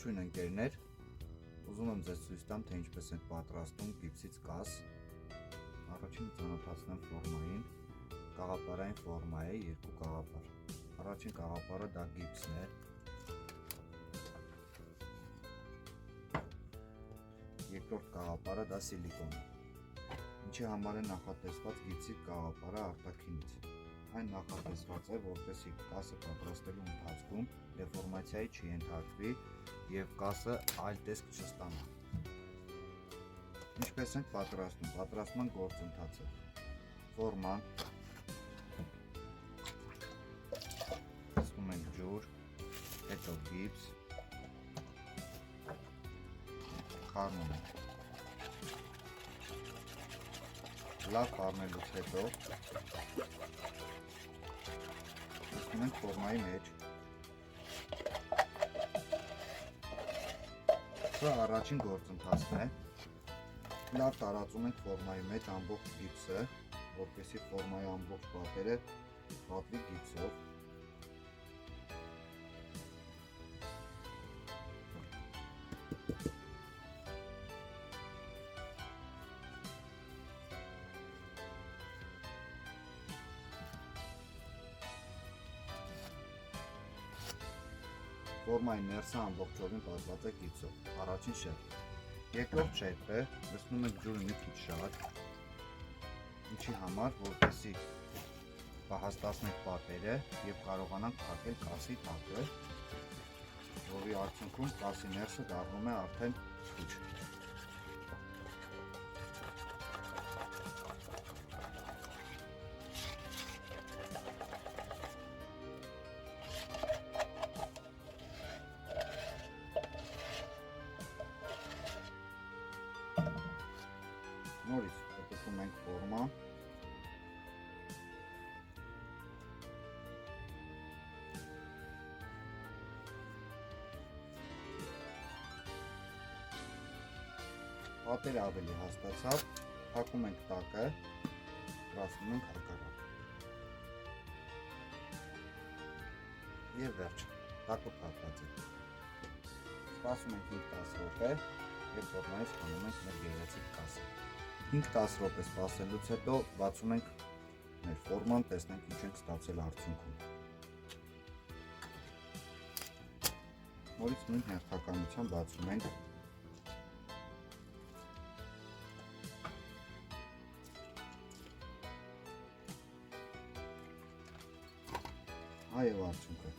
Ողջույն ընկերներ, ուզում եմ ձեզ ցույց տամ, թե ինչպես ենք պատրաստում գիպսից կաս։ Առաջին ծանոթացնեմ ֆորմային, կաղապարային ֆորմա է, երկու կաղապար։ Առաջին կաղապարը դա գիպսն է, երկրորդ կաղապարը դա սիլիկոնն է։ Ինչի համար է նախատեսված գիպսի կաղապարը արտաքինից։ Այն նախատեսված է, որպեսզի կասը պատրաստելու ընթացքում դեֆորմացիայի չենթարկվի և կասը այլ տեսք չստանա։ Ինչպես ենք պատրաստում։ Պատրաստման գործընթացը։ Ֆորման, տեսնում ենք ջուր, հետո գիպս, խառնում ենք։ Լավ խառնելուց հետո տեսնում ենք ֆորմայի մեջ։ Սա առաջին գործընթացն է։ Լավ տարածում ենք ֆորմայի մեջ ամբողջ գիպսը, որպեսզի ֆորմայի ամբողջ պատերը պատվի գիպսով։ Ֆորմայի ներսը ամբողջովին պատված է գիպսով, առաջին շերտը։ Երկրորդ շերտը լցնում ենք ջուրը մի քիչ շատ, ինչի համար, որպեսզի հաստացնենք պատերը և կարողանանք փակել կասի տակը, որի արդյունքում կասի ներսը դառնում է արդեն սուջ։ Նորից պտտում ենք ֆորմա, պատերը ավելի հաստացավ, փակում ենք տակը, բացում ենք հակառակ և վերջ, տակը փակված է։ Սպասում ենք 5-10 րոպե և ֆորմայից հանում ենք մեր գեղեցիկ կասը։ 5-10 րոպե սպասելուց հետո բացում ենք մեր ֆորման, տեսնենք ինչ ենք ստացել արդյունքում։ Նորից նույն հերթականությամբ բացում ենք։ Այ և արդյունքը։